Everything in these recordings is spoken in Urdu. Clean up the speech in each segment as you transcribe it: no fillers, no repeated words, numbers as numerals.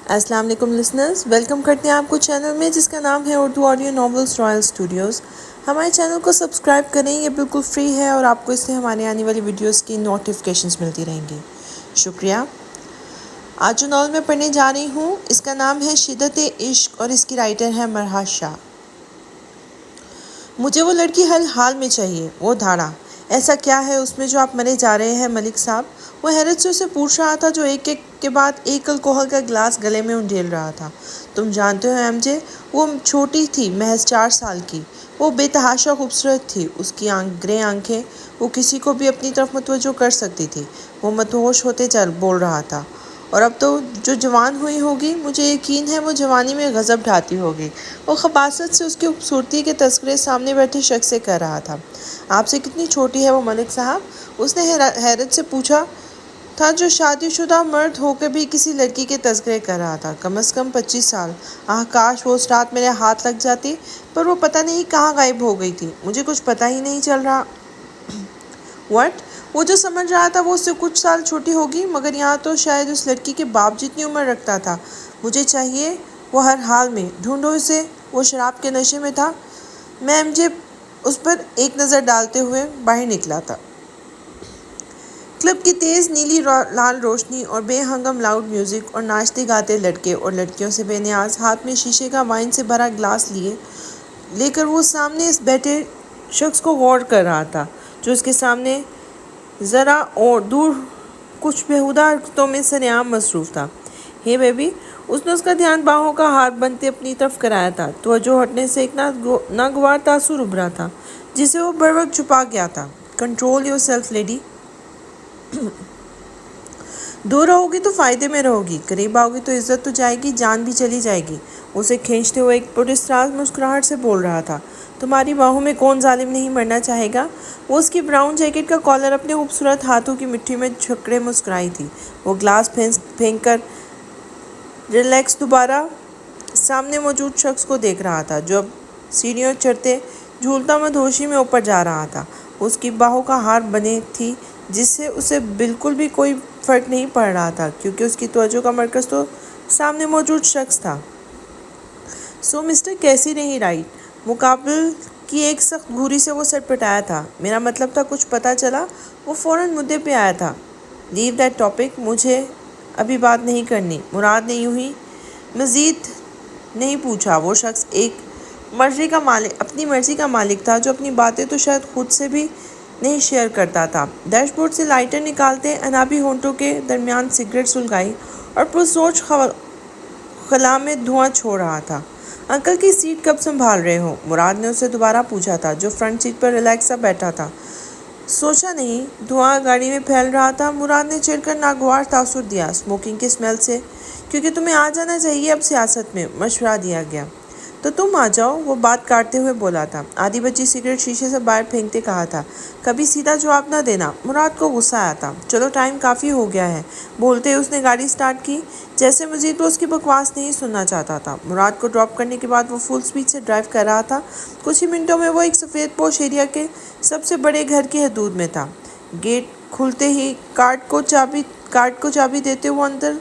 السلام علیکم لسنرز، ویلکم کرتے ہیں آپ کو چینل میں جس کا نام ہے Urdu audio novels Royal studios. ہمارے چینل کو سبسکرائب کریں، یہ بالکل فری ہے اور آپ کو اس سے ہمارے آنے والی ویڈیوز کی نوٹیفیکیشنز ملتی رہیں گی۔ شکریہ۔ آج جو ناول میں پڑھنے جا رہی ہوں اس کا نام ہے شدت عشق اور اس کی رائٹر ہے مرحا شاہ۔ مجھے وہ لڑکی ہر حال میں چاہیے، وہ دھاڑا۔ ایسا کیا ہے اس میں جو آپ مرے جا رہے ہیں ملک صاحب؟ وہ حیرت سے اسے پوچھ رہا تھا جو ایک ایک کے بعد ایک الکوہل کا گلاس گلے میں انڈیل رہا تھا۔ تم جانتے ہو ایم جے، وہ چھوٹی تھی، محض 4 سال کی۔ وہ بے تحاشا خوبصورت تھی، اس کی گرے آنکھیں وہ کسی کو بھی اپنی طرف متوجہ کر سکتی تھی۔ وہ مدہوش ہوتے بول رہا تھا، اور اب تو جو جوان ہوئی ہوگی مجھے یقین ہے وہ جوانی میں غضب ڈھاتی ہوگی۔ وہ خباثت سے اس کی خوبصورتی کے تذکرے سامنے بیٹھے شخص سے کر رہا تھا۔ آپ سے کتنی چھوٹی ہے وہ ملک صاحب؟ اس نے حیرت سے پوچھا تھا جو شادی شدہ مرد ہو کے بھی کسی لڑکی کے تذکرے کر رہا تھا۔ کم از کم 25 سال۔ کاش وہ اس رات میرے ہاتھ لگ جاتی، پر وہ پتہ نہیں کہاں غائب ہو گئی تھی، مجھے کچھ پتہ ہی نہیں چل رہا۔ وٹ؟ وہ جو سمجھ رہا تھا وہ اس سے کچھ سال چھوٹی ہوگی، مگر یہاں تو شاید اس لڑکی کے باپ جتنی عمر رکھتا تھا۔ مجھے چاہیے وہ ہر حال میں، ڈھونڈو اسے۔ وہ شراب کے نشے میں تھا۔ میں ایم جے اس پر ایک نظر ڈالتے ہوئے باہر نکلا تھا۔ کلب کی تیز نیلی لال روشنی اور بے ہنگم لاؤڈ میوزک اور ناچتے گاتے لڑکے اور لڑکیوں سے بے نیاز، ہاتھ میں شیشے کا وائن سے بھرا گلاس لے کر وہ سامنے اس بیٹھے شخص کو غور کر رہا تھا جو اس کے سامنے ذرا اور دور کچھ بیہودہ حرکتوں میں سرعام مصروف تھا۔ ہے بیبی، اس نے اس کا دھیان باہوں کا ہاتھ بنتے اپنی طرف کرایا تھا۔ توجہ ہٹنے سے ایک ناگوار تاثر ابھرا تھا جسے وہ بر وقت چھپا گیا تھا۔ Control your self lady. دور رہو گی تو فائدے میں رہو گی، قریب آؤ گی تو عزت تو جائے گی، جان بھی چلی جائے گی۔ اسے کھینچتے ہوئے ایک پراسرار مسکراہٹ سے بول رہا تھا۔ تمہاری باہوں میں کون ظالم نہیں مرنا چاہے گا؟ وہ اس کی براؤن جیکٹ کا کالر اپنے خوبصورت ہاتھوں کی مٹھی میں جھکڑے مسکرائی تھی۔ وہ گلاس پھینک کر ریلیکس دوبارہ سامنے موجود شخص کو دیکھ رہا تھا جو اب سیڑھیوں چڑھتے جھولتا مدہوشی میں اوپر جا رہا تھا۔ اس کی باہوں کا ہار بنے تھی جس سے اسے بالکل بھی کوئی فرق نہیں پڑ رہا تھا کیونکہ اس کی توجہ کا مرکز تو سامنے موجود شخص تھا۔ سو مسٹر کیسی رہی رائٹ؟ مقابل کی ایک سخت گھوری سے وہ سر پٹایا تھا۔ میرا مطلب تھا کچھ پتہ چلا؟ وہ فوراً مدعے پہ آیا تھا۔ لیو دیٹ ٹاپک، مجھے ابھی بات نہیں کرنی۔ مراد نے یوں ہی مزید نہیں پوچھا۔ وہ شخص اپنی مرضی کا مالک تھا جو اپنی باتیں تو شاید خود سے بھی نہیں شیئر کرتا تھا۔ ڈیش بورڈ سے لائٹر نکالتے انابی ہونٹوں کے درمیان سگریٹ سلگائی اور پرسوچ خلا میں دھواں چھوڑ رہا تھا۔ انکل کی سیٹ کب سنبھال رہے ہو؟ مراد نے اسے دوبارہ پوچھا تھا جو فرنٹ سیٹ پر ریلیکس سا بیٹھا تھا۔ سوچا نہیں، دھواں گاڑی میں پھیل رہا تھا۔ مراد نے چڑھ کر ناگوار تاثر دیا اسموکنگ کی اسمیل سے۔ کیونکہ تمہیں آ جانا چاہیے اب سیاست میں، مشورہ دیا گیا۔ تو تم آ جاؤ، وہ بات کاٹتے ہوئے بولا تھا۔ آدھی بچی سگریٹ شیشے سے باہر پھینکتے کہا تھا۔ کبھی سیدھا جواب نہ دینا۔ مراد کو غصہ آیا تھا۔ چلو ٹائم کافی ہو گیا ہے۔ بولتے اس نے گاڑی سٹارٹ کی جیسے مزید وہ اس کی بکواس نہیں سننا چاہتا تھا۔ مراد کو ڈراپ کرنے کے بعد وہ فل سپیڈ سے ڈرائیو کر رہا تھا۔ کچھ ہی منٹوں میں وہ ایک سفید پوش ایریا کے سب سے بڑے گھر کی حدود میں تھا۔ گیٹ کھلتے ہی کارٹ کو چابی دیتے وہ اندر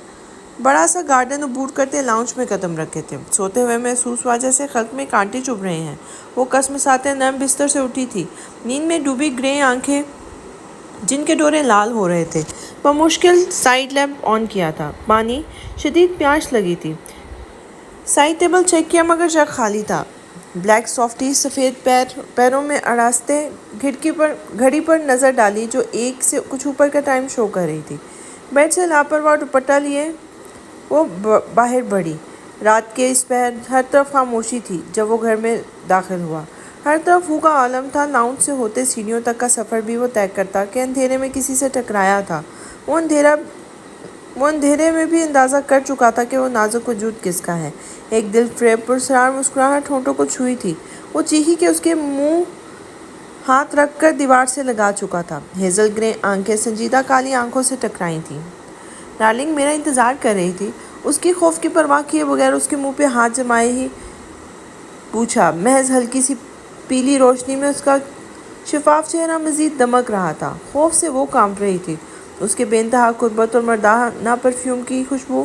بڑا سا گارڈن عبور کرتے لاؤنج میں قدم رکھے تھے۔ سوتے ہوئے محسوس ہوا جیسے خلق میں کانٹے چبھ رہے ہیں۔ وہ کسمساتے نرم بستر سے اٹھی تھی، نیند میں ڈوبی گرے آنکھیں جن کے ڈورے لال ہو رہے تھے۔ بمشکل سائیڈ لیمپ آن کیا تھا۔ پانی، شدید پیاس لگی تھی۔ سائیڈ ٹیبل چیک کیا مگر جگ خالی تھا۔ بلیک سافٹی سفید پیروں میں اڑاستے گھڑی پر نظر ڈالی جو 1 سے کچھ اوپر کا ٹائم شو کر رہی تھی۔ بیڈ سے لاپرواہ دوپٹہ لیے وہ باہر بڑھی۔ رات کے اس پہر ہر طرف خاموشی تھی جب وہ گھر میں داخل ہوا۔ ہر طرف ہو کا عالم تھا۔ لاؤنج سے ہوتے سیڑھیوں تک کا سفر بھی وہ طے کرتا کہ اندھیرے میں کسی سے ٹکرایا تھا۔ وہ اندھیرے میں بھی اندازہ کر چکا تھا کہ وہ نازک وجود کس کا ہے۔ ایک دل فریب پرسرار مسکراہٹ ہونٹوں کو چھوئی تھی۔ وہ چیخی کہ اس کے منہ ہاتھ رکھ کر دیوار سے لگا چکا تھا۔ ہیزل گرے آنکھیں سنجیدہ کالی آنکھوں سے ٹکرائی تھیں۔ ڈارلنگ میرا انتظار کر رہی تھی، اس کی خوف کی پرواہ کیے بغیر اس کے منہ پہ ہاتھ جمائے ہی پوچھا۔ محض ہلکی سی پیلی روشنی میں اس کا شفاف چہرہ مزید دمک رہا تھا۔ خوف سے وہ کانپ رہی تھی۔ اس کے بے انتہا قربت اور مردانہ پرفیوم کی خوشبو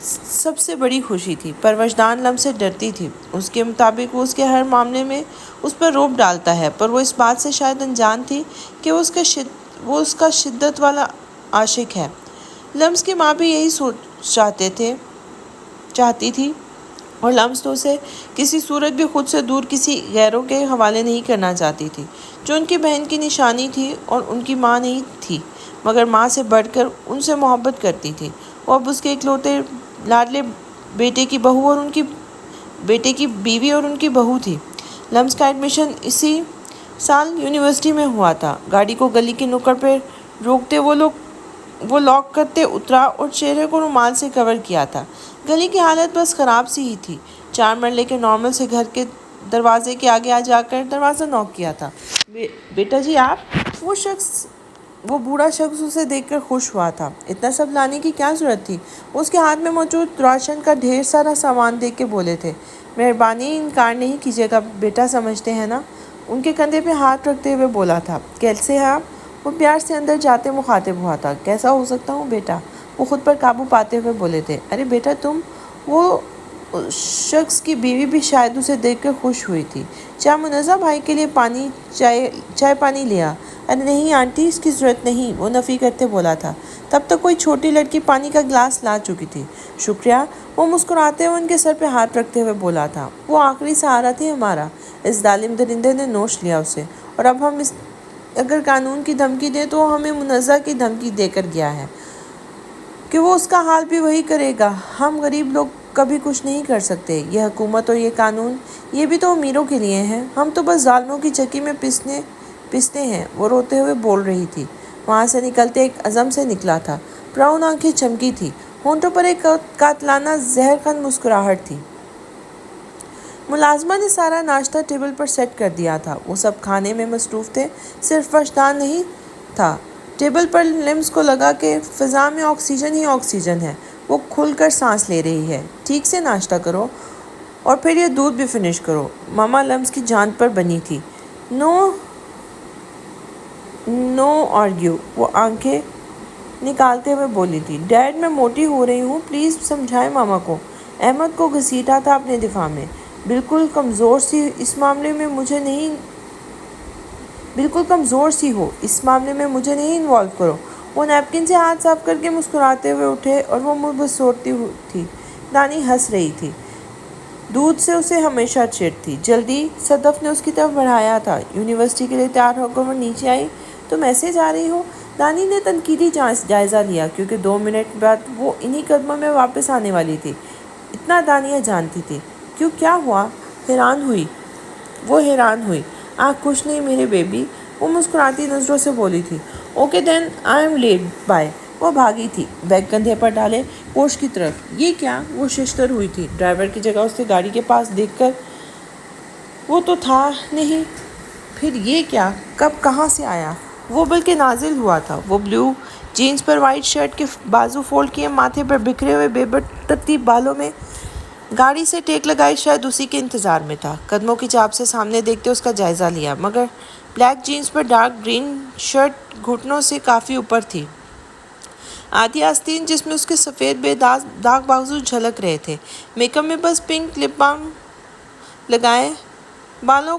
سب سے بڑی خوشی تھی، پر وجدان لمس سے ڈرتی تھی۔ اس کے مطابق وہ اس کے ہر معاملے میں اس پر روب ڈالتا ہے، پر وہ اس بات سے شاید انجان تھی کہ وہ اس کا شدت والا عاشق ہے۔ لمس کی ماں بھی یہی چاہتی تھی، اور لمس تو اسے کسی صورت بھی خود سے دور کسی غیروں کے حوالے نہیں کرنا چاہتی تھی، جو ان کی بہن کی نشانی تھی اور ان کی ماں نہیں تھی، مگر ماں سے بڑھ کر ان سے محبت کرتی تھی۔ وہ اب اس کے اکلوتے لاڈلے بیٹے کی بیوی اور ان کی بہو تھی۔ لمس کا ایڈمیشن اسی سال یونیورسٹی میں ہوا تھا۔ گاڑی کو گلی کی نکڑ پہ روکتے وہ لاک کرتے اترا اور چہرے کو رومال سے کور کیا تھا۔ گلی کی حالت بس خراب سی ہی تھی۔ 4 مرلے کے نارمل سے گھر کے دروازے کے آگے جا کر دروازہ نوک کیا تھا۔ بیٹا جی آپ؟ وہ بوڑھا شخص اسے دیکھ کر خوش ہوا تھا۔ اتنا سب لانے کی کیا ضرورت تھی؟ اس کے ہاتھ میں موجود راشن کا ڈھیر سارا سامان دیکھ کے بولے تھے۔ مہربانی انکار نہیں کیجیے گا بیٹا، سمجھتے ہیں نا؟ ان کے کندھے پہ ہاتھ رکھتے ہوئے بولا تھا۔ کیسے ہیں آپ؟ وہ پیار سے اندر جاتے مخاطب ہوا تھا۔ کیسا ہو سکتا ہوں بیٹا؟ وہ خود پر قابو پاتے ہوئے بولے تھے۔ ارے بیٹا تم؟ وہ شخص کی بیوی بھی شاید اسے دیکھ کر خوش ہوئی تھی۔ چاہ منزہ بھائی کے لیے چائے پانی لیا؟ ارے نہیں آنٹی، اس کی ضرورت نہیں، وہ نفی کرتے بولا تھا۔ تب تک کوئی چھوٹی لڑکی پانی کا گلاس لا چکی تھی۔ شکریہ، وہ مسکراتے ہوئے ان کے سر پہ ہاتھ رکھتے ہوئے بولا تھا۔ وہ آخری سہارا تھی ہمارا۔ اس ظالم درندے نے نوش لیا اسے، اور اب ہم اگر قانون کی دھمکی دیں تو وہ ہمیں منزہ کی دھمکی دے کر گیا ہے کہ وہ اس کا حال بھی وہی کرے گا۔ ہم غریب لوگ کبھی کچھ نہیں کر سکتے۔ یہ حکومت اور یہ قانون، یہ بھی تو امیروں کے لیے ہیں، ہم تو بس ظالموں کی چکی میں پستے ہیں۔ وہ روتے ہوئے بول رہی تھی۔ وہاں سے نکلتے ایک عزم سے نکلا تھا۔ براؤن آنکھیں چمکی تھی، ہونٹوں پر ایک قاتلانہ زہر خند مسکراہٹ تھی۔ ملازمہ نے سارا ناشتہ ٹیبل پر سیٹ کر دیا تھا۔ وہ سب کھانے میں مصروف تھے، صرف وجدان نہیں تھا۔ ٹیبل پر لمس کو لگا کہ فضا میں آکسیجن ہی آکسیجن ہے۔ وہ کھل کر سانس لے رہی ہے۔ ٹھیک سے ناشتہ کرو اور پھر یہ دودھ بھی فنش کرو۔ ماما لمس کی جان پر بنی تھی۔ نو آرگیو، وہ آنکھیں نکالتے ہوئے بولی تھی۔ ڈیڈ میں موٹی ہو رہی ہوں، پلیز سمجھائیں ماما کو۔ احمد کو گھسیٹا تھا اپنے دفاع میں۔ بالکل کمزور سی ہو، اس معاملے میں مجھے نہیں انوالو کرو۔ وہ نیپکن سے ہاتھ صاف کر کے مسکراتے ہوئے اٹھے اور وہ منہ بسوڑتی تھی۔ دانی ہنس رہی تھی۔ دودھ سے اسے ہمیشہ چڑ تھی۔ جلدی صدف نے اس کی طرف بڑھایا تھا۔ یونیورسٹی کے لیے تیار ہو کر وہ نیچے آئی۔ تم ایسے جا رہی ہو؟ دانی نے تنقیدی جائزہ لیا، کیونکہ 2 منٹ بعد وہ انہی قدموں میں واپس آنے والی تھی۔ اتنا دانیہ جانتی تھی۔ کیا ہوا؟ وہ حیران ہوئی۔ آنکھ کچھ نہیں میرے بیبی، وہ مسکراتی نظروں سے بولی تھی۔ Okay then I am late, bye. وہ بھاگی تھی، بیگ کندھے پر ڈالے، پورش کی طرف۔ یہ کیا؟ وہ ششدر ہوئی تھی۔ ڈرائیور کی جگہ اسے گاڑی کے پاس دیکھ کر وہ تو تھا نہیں، پھر یہ کیا؟ کہاں سے آیا؟ وہ بلکہ نازل ہوا تھا۔ وہ بلیو جینز پر وائٹ شرٹ کے بازو فولڈ کیے، ماتھے پر بکھرے ہوئے بے ترتیب بالوں میں گاڑی سے ٹیک لگائے شاید اسی کے انتظار میں تھا۔ قدموں کی چاپ سے سامنے دیکھتے اس کا جائزہ لیا، مگر بلیک جینز پر ڈارک گرین شرٹ گھٹنوں سے کافی اوپر تھی۔ آدھی آستین جس میں اس کے سفید بے داغ بازو جھلک رہے تھے۔ میک اپ میں بس پنک لپ بام لگائے، بالوں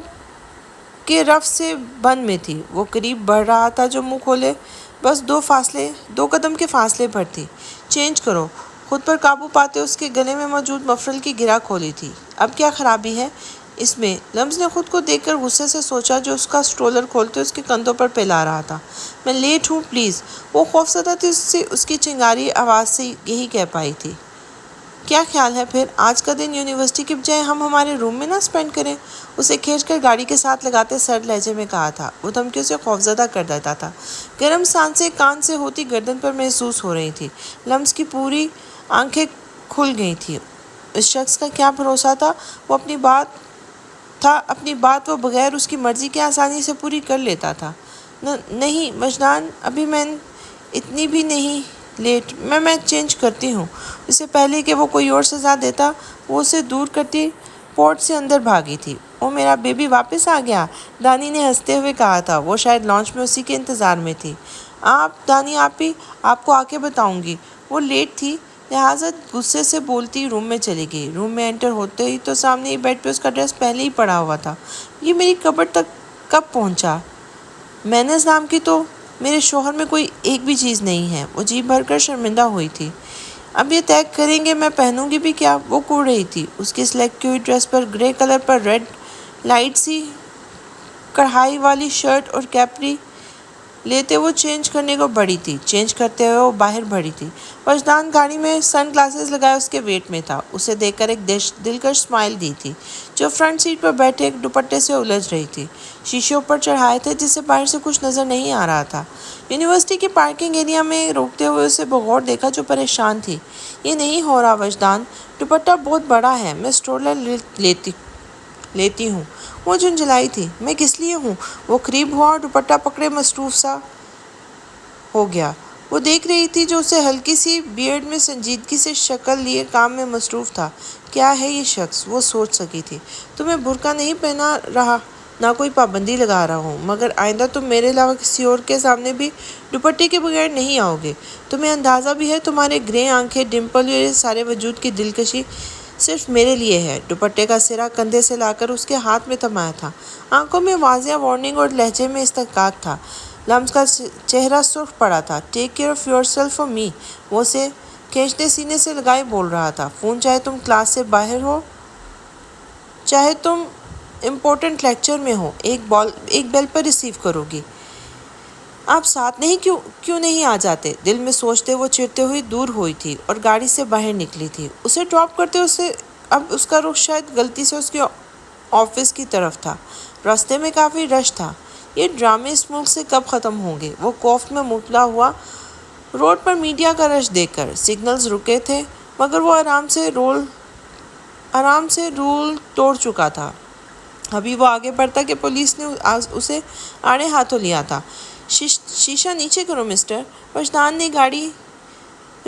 کے رف سے بن میں تھی۔ وہ قریب بڑھ رہا تھا جو منہ کھولے بس 2 قدم کے فاصلے پر تھی۔ چینج کرو، خود پر قابو پاتے اس کے گلے میں موجود مفرل کی گرہ کھولی تھی۔ اب کیا خرابی ہے اس میں؟ لمس نے خود کو دیکھ کر غصے سے سوچا جو اس کا سٹرولر کھولتے اس کے کندھوں پر پھیلا رہا تھا۔ میں لیٹ ہوں پلیز۔ وہ خوفزدہ تھی، اس کی چنگاری آواز سے یہی کہہ پائی تھی۔ کیا خیال ہے پھر آج کا دن یونیورسٹی کی بجائے ہم ہمارے روم میں نہ اسپینڈ کریں؟ اسے کھینچ کر گاڑی کے ساتھ لگاتے سرد لہجے میں کہا تھا۔ وہ دھمکیوں سے خوفزدہ کر دیتا تھا۔ گرم سانسیں کان سے ہوتی گردن پر محسوس ہو رہی تھی۔ لمس کی پوری آنکھیں کھل گئی تھیں۔ اس شخص کا کیا بھروسہ تھا اپنی بات وہ بغیر اس کی مرضی کے آسانی سے پوری کر لیتا تھا۔ نہیں وجدان، ابھی میں اتنی بھی نہیں لیٹ، میں چینج کرتی ہوں۔ اس سے پہلے کہ وہ کوئی اور سزا دیتا، وہ اسے دور کرتی پورٹ سے اندر بھاگی تھی۔ او میرا بیبی واپس آ گیا، دانی نے ہنستے ہوئے کہا تھا۔ وہ شاید لانچ میں اسی کے انتظار میں تھی۔ دانی آپی، آپ کو آ کے بتاؤں گی۔ وہ لیٹ تھی لہٰذا غصے سے بولتی روم میں چلی گئی۔ روم میں انٹر ہوتے ہی تو سامنے ہی بیڈ پہ اس کا ڈریس پہلے ہی پڑا ہوا تھا۔ یہ میری کبٹ تک کب پہنچا؟ مینرز نام کی تو میرے شوہر میں کوئی ایک بھی چیز نہیں ہے۔ وہ جی بھر کر شرمندہ ہوئی تھی۔ اب یہ طے کریں گے میں پہنوں گی بھی کیا؟ وہ کوڑ رہی تھی۔ اس کی سلیکٹ کی ہوئی ڈریس پر گرے کلر پر ریڈ لائٹ سی کڑھائی والی شرٹ اور کیپری لیتے وہ چینج کرنے کو بڑھی تھی۔ چینج کرتے ہوئے وہ باہر بڑھی تھی۔ وجدان گاڑی میں سن گلاسز لگائے اس کے ویٹ میں تھا۔ اسے دیکھ کر ایک دلکش اسمائل دی تھی جو فرنٹ سیٹ پر بیٹھے ایک دوپٹے سے الجھ رہی تھی۔ شیشے اوپر چڑھائے تھے جس سے باہر سے کچھ نظر نہیں آ رہا تھا۔ یونیورسٹی کی پارکنگ ایریا میں روکتے ہوئے اسے بغور دیکھا جو پریشان تھی۔ یہ نہیں ہو رہا وجدان، دوپٹہ بہت بڑا ہے، میں اسٹرولر لیتی ہوں۔ وہ جھنجھلائی تھی۔ میں کس لیے ہوں؟ وہ قریب ہوا اور دوپٹہ پکڑے مصروف سا ہو گیا۔ وہ دیکھ رہی تھی جو اسے ہلکی سی بیئرڈ میں سنجیدگی سے شکل لیے کام میں مصروف تھا۔ کیا ہے یہ شخص؟ وہ سوچ سکی تھی۔ تمہیں برقع نہیں پہنا رہا، نہ کوئی پابندی لگا رہا ہوں، مگر آئندہ تم میرے علاوہ کسی اور کے سامنے بھی دوپٹے کے بغیر نہیں آؤ گے۔ تمہیں اندازہ بھی ہے تمہارے گرے آنکھیں، ڈمپل اور یہ سارے وجود کی دلکشی صرف میرے لیے ہے۔ دوپٹے کا سرا کندھے سے لا کر اس کے ہاتھ میں تھمایا تھا۔ آنکھوں میں واضح وارننگ اور لہجے میں استحقاق تھا۔ لمس کا چہرہ سرخ پڑا تھا۔ Take care of your self for me, وہ اسے کھینچتے سینے سے لگائے بول رہا تھا۔ فون چاہے تم کلاس سے باہر ہو، چاہے تم امپورٹنٹ لیکچر میں ہو، ایک بیل پر ریسیو کرو گی۔ آپ ساتھ نہیں کیوں نہیں آ جاتے؟ دل میں سوچتے وہ چڑھتے ہوئی دور ہوئی تھی اور گاڑی سے باہر نکلی تھی۔ اسے ڈراپ کرتے اب اس کا رخ شاید غلطی سے اس کے آفس کی طرف تھا۔ راستے میں کافی رش تھا۔ یہ ڈرامے اس ملک سے کب ختم ہوں گے؟ وہ کوفت میں مبتلا ہوا روڈ پر میڈیا کا رش دیکھ کر۔ سگنلز رکے تھے مگر وہ آرام سے رول توڑ چکا تھا۔ ابھی وہ آگے بڑھتا کہ پولیس نے اسے آڑے ہاتھوں لیا تھا۔ شیشہ نیچے کرو مسٹر۔ وجدان نے گاڑی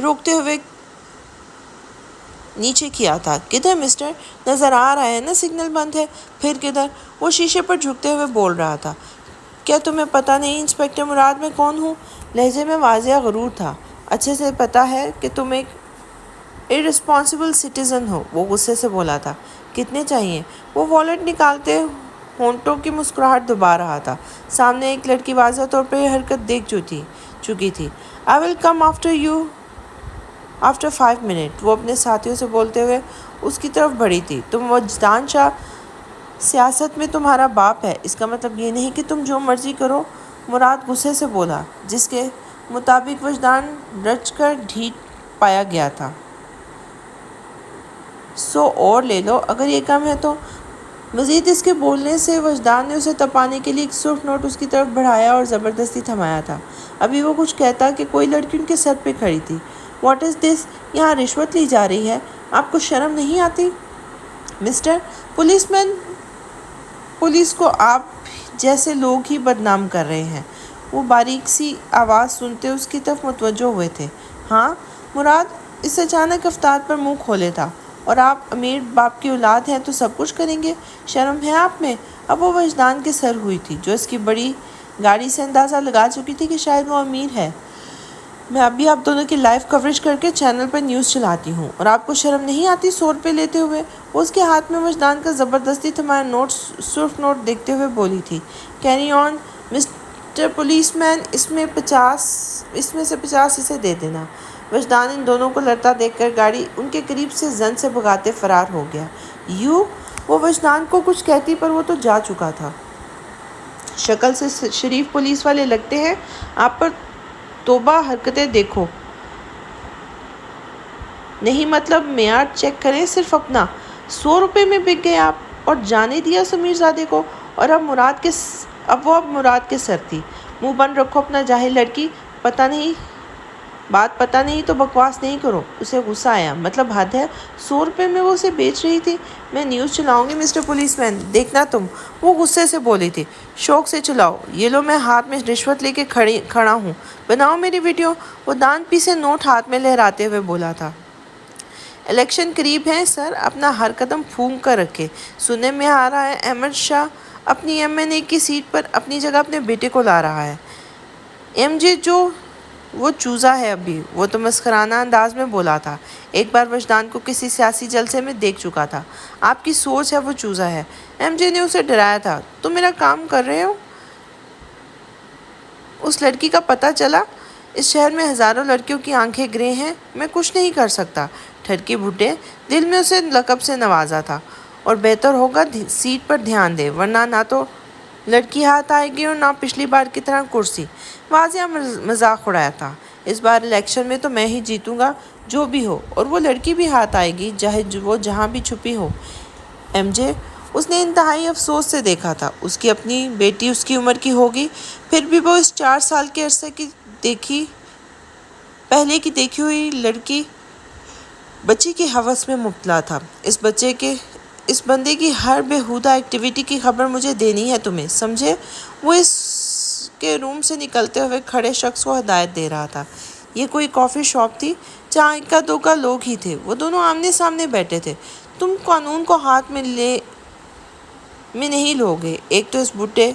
روکتے ہوئے نیچے کیا تھا۔ کدھر مسٹر؟ نظر آ رہا ہے نا سگنل بند ہے۔ پھر کدھر؟ وہ شیشے پر جھکتے ہوئے بول رہا تھا۔ کیا تمہیں پتہ نہیں انسپکٹر مراد میں کون ہوں؟ لہجے میں واضح غرور تھا۔ اچھے سے پتہ ہے کہ تم ایک ارسپانسبل سٹیزن ہو، وہ غصے سے بولا تھا۔ کتنے چاہیے؟ وہ والیٹ نکالتے ہونٹوں کی مسکراہٹ دبا رہا تھا۔ سامنے ایک لڑکی واضح طور پر یہ حرکت دیکھ چکی تھی۔ I will come after you after 5 minutes، وہ اپنے ساتھیوں سے بولتے ہوئے اس کی طرف بڑھی تھی۔ تم وجدان شاہ، سیاست میں تمہارا باپ ہے، اس کا مطلب یہ نہیں کہ تم جو مرضی کرو، مراد غصے سے بولا، جس کے مطابق وجدان رچ کر ڈھیٹ پایا گیا تھا۔ سو اور لے لو اگر یہ کم ہے تو۔ مزید اس کے بولنے سے وجدان نے اسے تپانے کے لیے ایک سرخ نوٹ اس کی طرف بڑھایا اور زبردستی تھمایا تھا۔ ابھی وہ کچھ کہتا کہ کوئی لڑکی ان کے سر پہ کھڑی تھی۔ واٹ از دس؟ یہاں رشوت لی جا رہی ہے، آپ کو شرم نہیں آتی؟ مسٹر پولیس مین، پولیس کو آپ جیسے لوگ ہی بدنام کر رہے ہیں۔ وہ باریک سی آواز سنتے اس کی طرف متوجہ ہوئے تھے۔ ہاں؟ مراد اس اچانک افتاد پر منہ کھولے تھا۔ اور آپ امیر باپ کی اولاد ہیں تو سب کچھ کریں گے، شرم ہے آپ میں؟ اب وہ وجدان کے سر ہوئی تھی جو اس کی بڑی گاڑی سے اندازہ لگا چکی تھی کہ شاید وہ امیر ہے۔ میں ابھی آپ دونوں کی لائیو کوریج کر کے چینل پر نیوز چلاتی ہوں، اور آپ کو شرم نہیں آتی 100 روپے لیتے ہوئے؟ وہ اس کے ہاتھ میں وجدان کا زبردستی تھمایا سرخ نوٹ دیکھتے ہوئے بولی تھی۔ کیری آن مسٹر پولیس مین، اس میں سے 50 اسے دے دینا۔ وجدان ان دونوں کو لڑتا دیکھ کر گاڑی ان کے قریب سے زن سے بھگاتے فرار ہو گیا۔ وہ وجدان کو کچھ کہتی پر وہ تو جا چکا تھا۔ شکل سے شریف پولیس والے لگتے ہیں، آپ پر توبہ حرکتیں دیکھو۔ نہیں مطلب معیار چیک کریں صرف اپنا۔ 100 روپے میں بک گئے آپ، اور جانے دیا سمیر زادے کو۔ اور اب وہ مراد کے سر تھی۔ منہ بند رکھو اپنا جاہل لڑکی، بات پتہ نہیں تو بکواس نہیں کرو۔ اسے غصہ آیا۔ مطلب حد ہے، 100 روپے میں وہ اسے بیچ رہی تھی۔ میں نیوز چلاؤں گی مسٹر پولیس مین، دیکھنا تم۔ وہ غصے سے بولی تھی۔ شوق سے چلاؤ، یہ لو میں ہاتھ میں رشوت لے کے کھڑا ہوں، بناؤ میری ویڈیو۔ وہ دان پیسے نوٹ ہاتھ میں لہراتے ہوئے بولا تھا۔ الیکشن قریب ہیں سر، اپنا ہر قدم پھونک کر رکھے۔ سننے میں آ رہا ہے احمد شاہ اپنی MNA کی سیٹ پر اپنی جگہ اپنے بیٹے کو لا رہا ہے۔ MJ جو وہ چوزا ہے ابھی، وہ تو مسخرانہ انداز میں بولا تھا۔ ایک بار وجدان کو کسی سیاسی جلسے میں دیکھ چکا تھا۔ آپ کی سوچ ہے وہ چوزا ہے۔ ایم جے نے اسے ڈرایا تھا۔ تم میرا کام کر رہے ہو؟ اس لڑکی کا پتہ چلا؟ اس شہر میں ہزاروں لڑکیوں کی آنکھیں گرے ہیں، میں کچھ نہیں کر سکتا۔ ٹھرکی بڈھے دل میں اسے لقب سے نوازا تھا۔ اور بہتر ہوگا سیٹ پر دھیان دے، ورنہ نہ تو لڑکی ہاتھ آئے گی اور نہ پچھلی بار کی طرح کرسی۔ واضح مذاق اڑایا تھا۔ اس بار الیکشن میں تو میں ہی جیتوں گا جو بھی ہو، اور وہ لڑکی بھی ہاتھ آئے گی چاہے وہ جہاں بھی چھپی ہو۔ ایم جے اس نے انتہائی افسوس سے دیکھا تھا۔ اس کی اپنی بیٹی اس کی عمر کی ہوگی، پھر بھی وہ اس 4 سال کے عرصے کی پہلے کی دیکھی ہوئی بچی کی ہوس میں مبتلا تھا۔ اس بندے کی ہر بےہودہ ایکٹیویٹی کی خبر مجھے دینی ہے تمہیں، سمجھے؟ وہ اس کے روم سے نکلتے ہوئے کھڑے شخص کو ہدایت دے رہا تھا۔ یہ کوئی کافی شاپ تھی جہاں اکا دوکا لوگ ہی تھے۔ وہ دونوں آمنے سامنے بیٹھے تھے۔ تم قانون کو ہاتھ میں نہیں لوگے۔ ایک تو اس بڈھے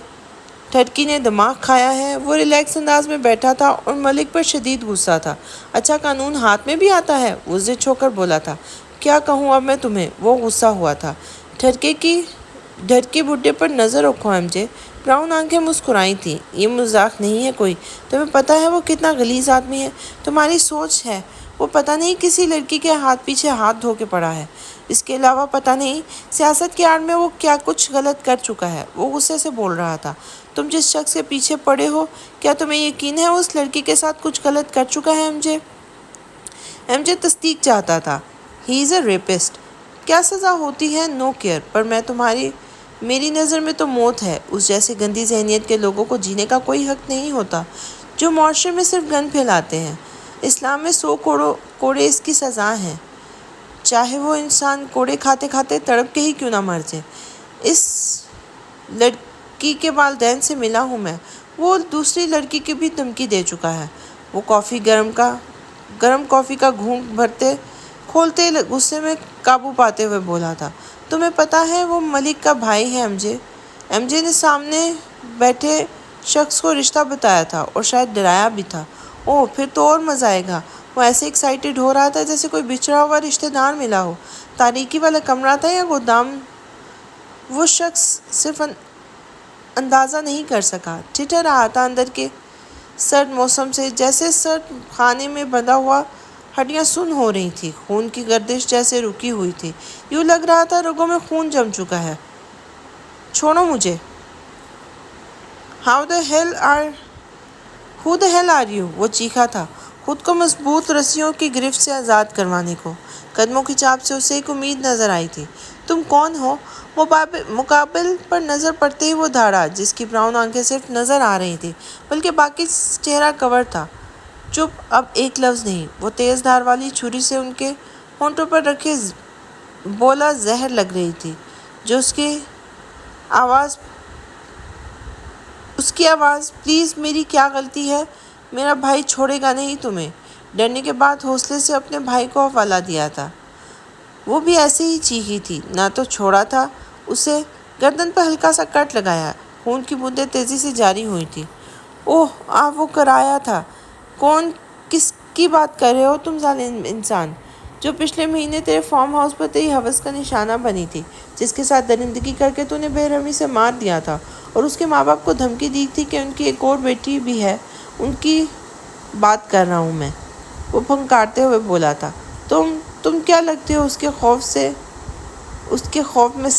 ٹھرکی نے دماغ کھایا ہے۔ وہ ریلیکس انداز میں بیٹھا تھا اور ملک پر شدید غصہ تھا۔ اچھا قانون ہاتھ میں بھی آتا ہے؟ وہ ضد ہو کر بولا تھا۔ کیا کہوں اب میں تمہیں؟ وہ غصہ ہوا تھا۔ ٹھرکی بڈھے پر نظر رکھو ایم جے۔ براؤن آنکھیں مسکرائی تھیں۔ یہ مذاق نہیں ہے کوئی۔ تمہیں پتہ ہے وہ کتنا غلیظ آدمی ہے؟ تمہاری سوچ ہے وہ پتہ نہیں کسی لڑکی کے ہاتھ پیچھے ہاتھ دھو کے پڑا ہے۔ اس کے علاوہ پتہ نہیں سیاست کی آڑ میں وہ کیا کچھ غلط کر چکا ہے۔ وہ غصے سے بول رہا تھا۔ تم جس شخص کے پیچھے پڑے ہو، کیا تمہیں یقین ہے وہ اس لڑکی کے ساتھ کچھ غلط کر چکا ہے ایم جے؟ ایم جے تصدیق چاہتا تھا۔ ہی از اے ریپسٹ۔ کیا سزا ہوتی ہے؟ نو کیئر۔ پر میری نظر میں تو موت ہے۔ اس جیسے گندی ذہنیت کے لوگوں کو جینے کا کوئی حق نہیں ہوتا، جو معاشرے میں صرف گند پھیلاتے ہیں۔ اسلام میں 100 کوڑے اس کی سزا ہیں، چاہے وہ انسان کوڑے کھاتے کھاتے تڑپ کے ہی کیوں نہ مر جائے۔ اس لڑکی کے والدین سے ملا ہوں میں۔ وہ دوسری لڑکی کی بھی دھمکی دے چکا ہے۔ وہ گرم کافی کا گھونٹ کھولتے غصے میں قابو پاتے ہوئے بولا تھا۔ تمہیں پتہ ہے وہ ملک کا بھائی ہے ایم جے۔ ایم جے نے سامنے بیٹھے شخص کو رشتہ بتایا تھا اور شاید ڈرایا بھی تھا۔ اوہ پھر تو اور مزہ آئے گا۔ وہ ایسے ایکسائٹڈ ہو رہا تھا جیسے کوئی بچھڑا ہوا رشتہ دار ملا ہو۔ تاریکی والا کمرہ تھا یا گودام؟ وہ شخص صرف اندازہ نہیں کر سکا۔ ٹھٹھر رہا تھا اندر کے سرد موسم سے، جیسے سرد خانے میں بندھا ہوا ہڈیاں سن ہو رہی تھیں۔ خون کی گردش جیسے رکی ہوئی تھی۔ یوں لگ رہا تھا رگوں میں خون جم چکا ہے۔ چھوڑو مجھے۔ Who the hell are you؟ وہ چیخا تھا، خود کو مضبوط رسیوں کی گرفت سے آزاد کروانے کو۔ قدموں کی چاپ سے اسے ایک امید نظر آئی تھی۔ تم کون ہو؟ مقابل پر نظر پڑتے ہی وہ دھاڑا، جس کی براؤن آنکھیں صرف نظر آ رہی تھی بلکہ باقی چہرہ کور تھا۔ چپ، اب ایک لفظ نہیں۔ وہ تیز دھار والی چھری سے ان کے ہونٹوں پر رکھے بولا زہر لگ رہی تھی۔ جو اس کی آواز، پلیز میری کیا غلطی ہے؟ میرا بھائی چھوڑے گا نہیں تمہیں۔ ڈرنے کے بعد حوصلے سے اپنے بھائی کو حوالہ دیا تھا۔ وہ بھی ایسے ہی چیخی تھی۔ نہ تو چھوڑا تھا اسے، گردن پر ہلکا سا کٹ لگایا۔ خون کی بوندیں تیزی سے جاری ہوئی تھیں۔ اوہ وہ کرایا تھا۔ کس کی بات کر رہے ہو تم ظالم انسان؟ جو پچھلے مہینے تیرے فارم ہاؤس پر تیری ہوس کا نشانہ بنی تھی، جس کے ساتھ درندگی کر کے تو نے بے رحمی سے مار دیا تھا اور اس کے ماں باپ کو دھمکی دی تھی کہ ان کی ایک اور بیٹی بھی ہے، ان کی بات کر رہا ہوں میں۔ وہ پھنکارتے ہوئے بولا تھا۔ تم کیا لگتے ہو اس کے خوف میں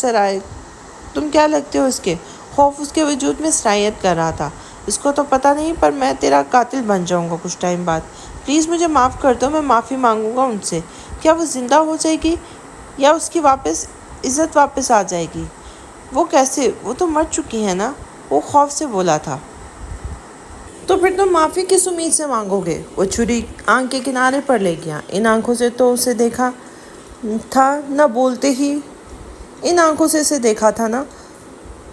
تم کیا لگتے ہو اس کے خوف اس کے وجود میں سرایت کر رہا تھا۔ اس کو تو پتہ نہیں، پر میں تیرا قاتل بن جاؤں گا کچھ ٹائم بعد۔ پلیز مجھے معاف کر دو، میں معافی مانگوں گا ان سے۔ کیا وہ زندہ ہو جائے گی یا اس کی عزت واپس آ جائے گی؟ وہ کیسے؟ وہ تو مر چکی ہے نا؟ وہ خوف سے بولا تھا۔ تو پھر تم معافی کس امید سے مانگو گے؟ وہ چھری آنکھ کے کنارے پر لے گیا۔ ان آنکھوں سے تو اسے دیکھا تھا نہ بولتے ہی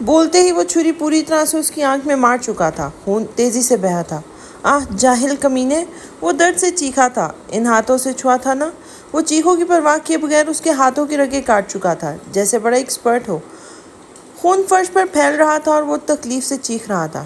بولتے ہی وہ چھری پوری طرح سے اس کی آنکھ میں مار چکا تھا۔ خون تیزی سے بہا تھا۔ جاہل کمینے! وہ درد سے چیخا تھا۔ ان ہاتھوں سے چھوا تھا نا؟ وہ چیخوں کی پرواہ کیے بغیر اس کے ہاتھوں کی رگیں کاٹ چکا تھا، جیسے بڑا ایکسپرٹ ہو۔ خون فرش پر پھیل رہا تھا اور وہ تکلیف سے چیخ رہا تھا۔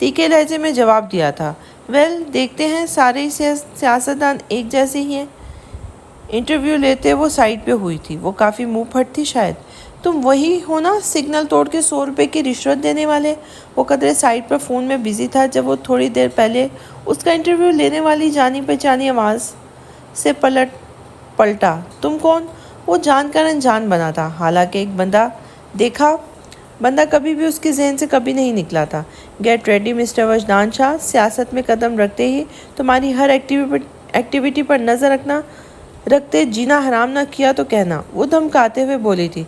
تیکھے لہجے میں جواب دیا تھا۔ ویل دیکھتے ہیں سارے سیاستدان ایک جیسے ہی ہیں۔ انٹرویو لیتے وہ سائٹ پہ ہوئی تھی، وہ کافی منہ پھٹ تھی شاید۔ تم وہی ہو نا سگنل توڑ کے 100 روپے کی رشوت دینے والے؟ وہ قدرے سائٹ پر فون میں بزی تھا جب وہ تھوڑی دیر پہلے اس کا انٹرویو لینے والی جانی پہچانی آواز سے پلٹا۔ تم کون؟ وہ جان کر انجان بنا تھا، حالانکہ ایک بندہ کبھی بھی اس کے ذہن سے کبھی نہیں نکلا تھا۔ گیٹ ریڈی مسٹر وجدان شاہ، سیاست میں قدم رکھتے ہی تمہاری ہر ایکٹیویٹی پر نظر رکھتے جینا حرام نہ کیا تو کہنا، وہ دھمکاتے ہوئے بولی تھی۔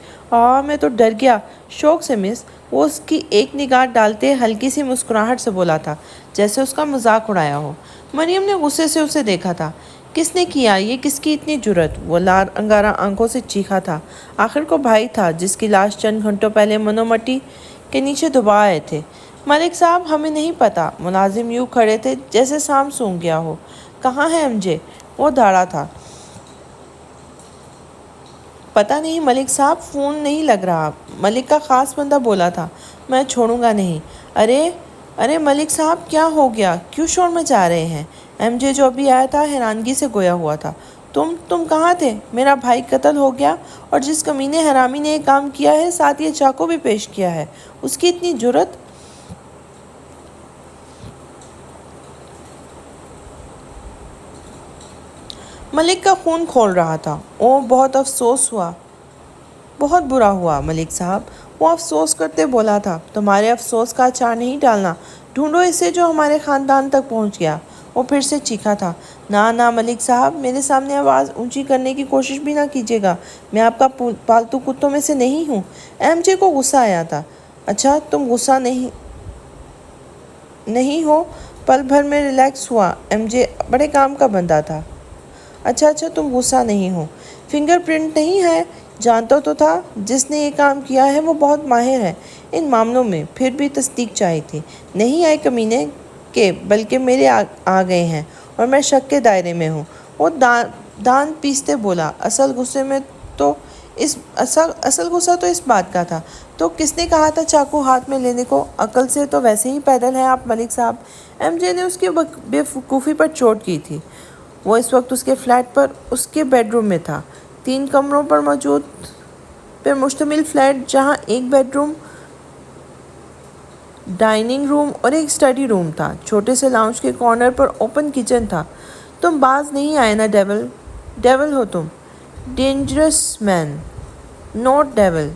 میں تو ڈر گیا۔ شوق سے مس، وہ اس کی ایک نگاہ ڈالتے ہلکی سی مسکراہٹ سے بولا تھا، جیسے اس کا مذاق اڑایا ہو۔ مریم نے غصے سے اسے دیکھا تھا۔ کس نے کیا یہ؟ کس کی اتنی جرأت؟ وہ لال انگارہ آنکھوں سے چیخا تھا۔ آخر کو بھائی تھا جس کی لاش چند گھنٹوں پہلے منو مٹی کے نیچے دبا آئے تھے۔ ملک صاحب ہمیں نہیں پتا۔ ملازم یوں کھڑے تھے جیسے سام سونگ گیا ہو۔ کہاں ہے ایم جے؟ وہ دھاڑا تھا۔ پتہ نہیں ملک صاحب، فون نہیں لگ رہا۔ ملک کا خاص بندہ بولا تھا، میں چھوڑوں گا نہیں۔ ارے ملک صاحب کیا ہو گیا؟ کیوں شور مچا رہے ہیں؟ ایم جے جو ابھی آیا تھا حیرانگی سے گویا ہوا تھا۔ تم کہاں تھے؟ میرا بھائی قتل ہو گیا، اور جس کمینے حرامی نے یہ کام کیا ہے ساتھ یہ چاقو بھی پیش کیا ہے، اس کی اتنی جرأت! ملک کا خون کھول رہا تھا۔ بہت افسوس ہوا، بہت برا ہوا ملک صاحب، وہ افسوس کرتے بولا تھا۔ تمہارے افسوس کا اچار نہیں ڈالنا، ڈھونڈو اسے جو ہمارے خاندان تک پہنچ گیا۔ وہ پھر سے چیخا تھا۔ نہ ملک صاحب، میرے سامنے آواز اونچی کرنے کی کوشش بھی نہ کیجیے گا، میں آپ کا پالتو کتوں میں سے نہیں ہوں۔ ایم جے کو غصہ آیا تھا۔ اچھا تم غصہ نہیں ہو؟ پل بھر میں ریلیکس ہوا۔ ایم جے بڑے کام کا بندہ تھا۔ اچھا تم غصہ نہیں ہو۔ فنگر پرنٹ نہیں ہے؟ جانتا تو تھا جس نے یہ کام کیا ہے وہ بہت ماہر ہے ان معاملوں میں، پھر بھی تصدیق چاہی تھی۔ نہیں آئے کمینے کے، بلکہ میرے آ گئے ہیں اور میں شک کے دائرے میں ہوں۔ وہ دان پیستے بولا۔ اصل غصہ تو اس بات کا تھا، تو کس نے کہا تھا چاقو ہاتھ میں لینے کو؟ عقل سے تو ویسے ہی پیدل ہیں آپ ملک صاحب۔ ایم جے نے اس کی بے وقوفی پر چوٹ کی تھی۔ وہ اس وقت اس کے فلیٹ پر اس کے بیڈ روم میں تھا، 3 کمروں پر مشتمل فلیٹ، جہاں ایک بیڈ روم، ڈائننگ روم اور ایک اسٹڈی روم تھا۔ چھوٹے سے لاؤنج کے کارنر پر اوپن کچن تھا۔ تم باز نہیں آئے نا ڈیول ہو تم؟ ڈینجرس مین، نوٹ ڈیول۔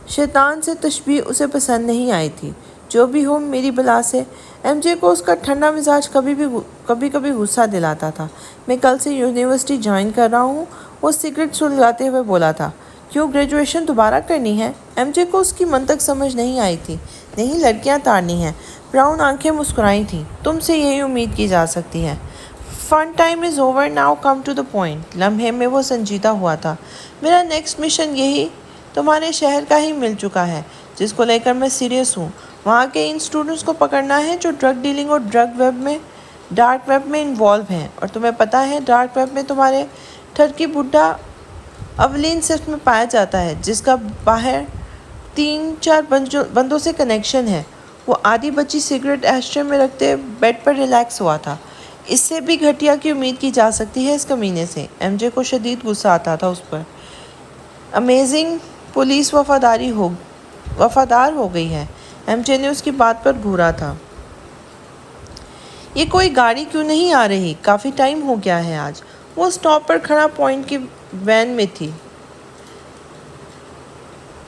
شیطان سے تشبیہ اسے پسند نہیں آئی تھی۔ جو بھی ہو میری بلا سے۔ ایم جے کو اس کا ٹھنڈا مزاج کبھی غصہ دلاتا تھا۔ میں کل سے یونیورسٹی جوائن کر رہا ہوں، وہ سگریٹ سلگاتے ہوئے بولا تھا۔ کیوں گریجویشن دوبارہ کرنی ہے؟ ایم جے کو اس کی منطق سمجھ نہیں آئی تھی۔ نہیں، لڑکیاں تارنی ہیں۔ براؤن آنکھیں مسکرائی تھیں۔ تم سے یہی امید کی جا سکتی ہے۔ Fun time is over, now come to the point. لمحے میں وہ سنجیدہ ہوا تھا۔ میرا نیکسٹ مشن یہی تمہارے شہر کا ہی مل چکا ہے، جس کو لے کر میں سیریس ہوں۔ وہاں کے ان اسٹوڈنٹس کو پکڑنا ہے جو ڈرگ ڈیلنگ اور ڈارک ویب میں انوالو ہیں، اور تمہیں پتہ ہے ڈارک ویب میں تمہارے ٹھرکی بڈھا اولین صف میں پایا جاتا ہے، جس کا باہر 3-4 بندوں سے کنیکشن ہے۔ وہ آدھی بچی سگریٹ ایشٹرے میں رکھتے بیڈ پر ریلیکس ہوا تھا۔ اس سے بھی گھٹیا کی امید کی جا سکتی ہے اس کمینے سے۔ ایم جے کو شدید غصہ آتا تھا اس پر۔ امیزنگ، پولیس وفادار ہو گئی ہے۔ ایم جے نے اس کی بات پر گھورا تھا۔ یہ کوئی گاڑی کیوں نہیں آ رہی؟ کافی ٹائم ہو گیا ہے آج۔ وہ اسٹاپ پر کھڑا پوائنٹ کی وین میں تھی۔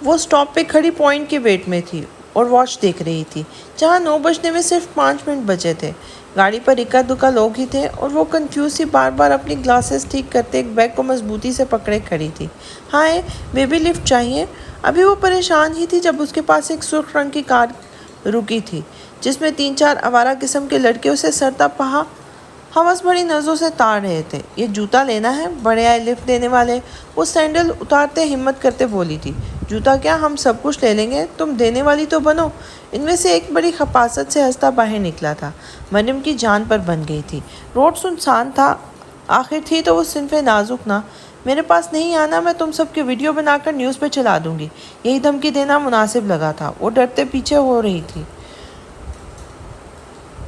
وہ اسٹاپ پہ کھڑی پوائنٹ کے ویٹ میں تھی اور واچ دیکھ رہی تھی، جہاں 9 بجنے میں صرف 5 منٹ بچے تھے۔ گاڑی پر اکا دکا لوگ ہی تھے، اور وہ کنفیوز سی بار بار اپنی گلاسز ٹھیک کرتے ایک بیگ کو مضبوطی سے پکڑے کھڑی تھی۔ ہائے، بیبی لفٹ چاہیے؟ ابھی وہ پریشان ہی تھی جب اس کے پاس ایک سرخ رنگ کی کار رکی تھی، جس میں 3-4 آوارہ قسم کے لڑکے اسے سرتا پہا ہوس بھری نظروں سے تاڑ رہے تھے۔ یہ جوتا لینا ہے؟ بڑے آئے لفٹ دینے والے۔ وہ سینڈل اتارتے ہمت کرتے بولی تھی۔ جوتا کیا، ہم سب کچھ لے لیں گے، تم دینے والی تو بنو۔ ان میں سے ایک بڑی خپاست سے ہنستا باہر نکلا تھا۔ مریم کی جان پر بن گئی تھی۔ روڈ سنسان تھا، آخر تھی تو وہ صنف نازک نہ۔ میرے پاس نہیں آنا، میں تم سب کی ویڈیو بنا کر نیوز پہ چلا دوں گی۔ یہی دھمکی دینا مناسب لگا تھا۔ وہ ڈرتے پیچھے ہو رہی تھی۔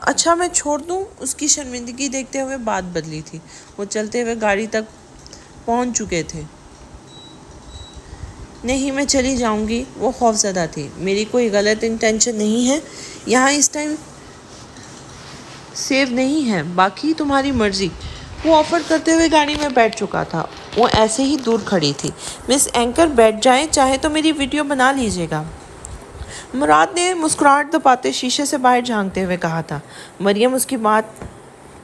اچھا میں چھوڑ دوں؟ اس کی شرمندگی دیکھتے ہوئے بات بدلی تھی۔ وہ چلتے ہوئے گاڑی تک پہنچ چکے تھے۔ نہیں، میں چلی جاؤں گی۔ وہ خوفزدہ تھی۔ میری کوئی غلط انٹینشن نہیں ہے، یہاں اس ٹائم سیف نہیں ہے، باقی تمہاری مرضی۔ وہ آفر کرتے ہوئے گاڑی میں بیٹھ چکا تھا۔ وہ ایسے ہی دور کھڑی تھی۔ مس اینکر بیٹھ جائیں، چاہے تو میری ویڈیو بنا لیجیے گا، مراد نے مسکراہٹ دباتے شیشے سے باہر جھانکتے ہوئے کہا تھا۔ مریم اس کی بات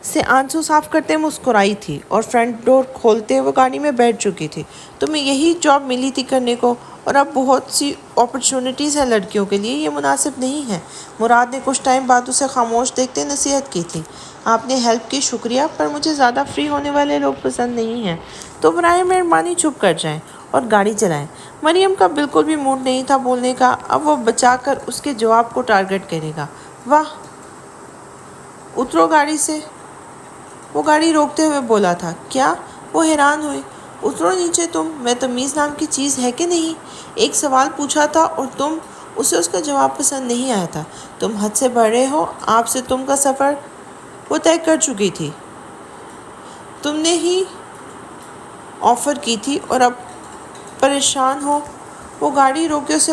سے آنسو صاف کرتے مسکرائی تھی اور فرنٹ ڈور کھولتے وہ گاڑی میں بیٹھ چکی تھی۔ تمہیں یہی جاب ملی تھی کرنے کو، اور اب بہت سی اپرچونٹیز ہیں لڑکیوں کے لیے، یہ مناسب نہیں ہے۔ مراد نے کچھ ٹائم بعد اسے خاموش دیکھتے نصیحت کی تھی۔ آپ نے ہیلپ کی شکریہ، پر مجھے زیادہ فری ہونے والے لوگ پسند نہیں ہیں، تو برائے مہربانی چپ کر جائیں اور گاڑی چلائیں۔ مریم کا بالکل بھی موڈ نہیں تھا بولنے کا، اب وہ بچا کر اس کے جواب کو ٹارگٹ کرے گا۔ واہ، اترو گاڑی سے، وہ گاڑی روکتے ہوئے بولا تھا۔ کیا؟ وہ حیران ہوئی۔ اترو نیچے تم، میں تمیز نام کی چیز ہے کہ نہیں؟ ایک سوال پوچھا تھا اور اسے اس کا جواب پسند نہیں آیا تھا۔ تم حد سے بڑھ رہے ہو، آپ سے تم کا سفر وہ طے کر چکی تھی، تم نے ہی آفر کی تھی اور اب پریشان ہو۔ وہ گاڑی روکے اسے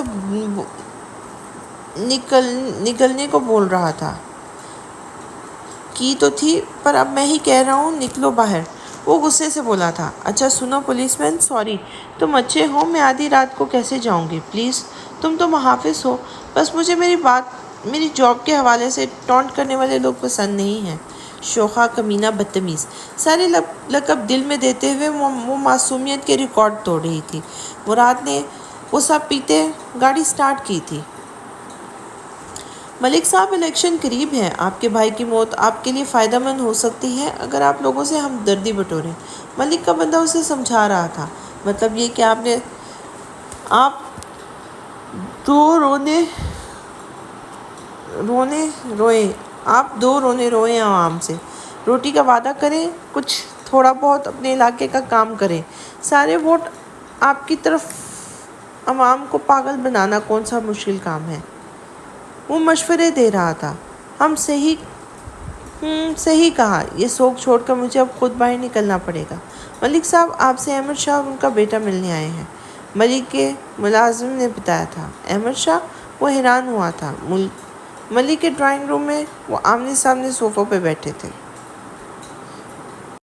نکلنے کو بول رہا تھا۔ کی تو تھی، پر اب میں ہی کہہ رہا ہوں، نکلو باہر۔ وہ غصے سے بولا تھا۔ اچھا سنو پولیس مین، سوری، تم اچھے ہو، میں آدھی رات کو کیسے جاؤں گی؟ پلیز، تم تو محافظ ہو، بس مجھے میری جاب کے حوالے سے ٹونٹ کرنے والے لوگ پسند نہیں ہیں۔ شوخا، کمینہ، بدتمیز، سارے لقب دل میں دیتے ہوئے وہ معصومیت کے ریکارڈ توڑ رہی تھی۔ مراد نے وہ سب پیتے گاڑی سٹارٹ کی تھی۔ ملک صاحب، الیکشن قریب ہے، آپ کے بھائی کی موت آپ کے لیے فائدہ مند ہو سکتی ہے اگر آپ لوگوں سے ہمدردی بٹوریں۔ ملک کا بندہ اسے سمجھا رہا تھا۔ مطلب یہ کہ آپ دو رونے روئے عوام سے، روٹی کا وعدہ کریں، کچھ تھوڑا بہت اپنے علاقے کا کام کریں، سارے ووٹ آپ کی طرف، عوام کو پاگل بنانا کون سا مشکل کام ہے؟ وہ مشورے دے رہا تھا۔ ہم صحیح کہا، یہ سوگ چھوڑ کر مجھے اب خود باہر نکلنا پڑے گا۔ ملک صاحب، آپ سے احمد شاہ اور ان کا بیٹا ملنے آئے ہیں، ملک کے ملازم نے بتایا تھا۔ احمد شاہ؟ وہ حیران ہوا تھا۔ ملک کے ڈرائنگ روم میں وہ آمنے سامنے صوفوں پہ بیٹھے تھے۔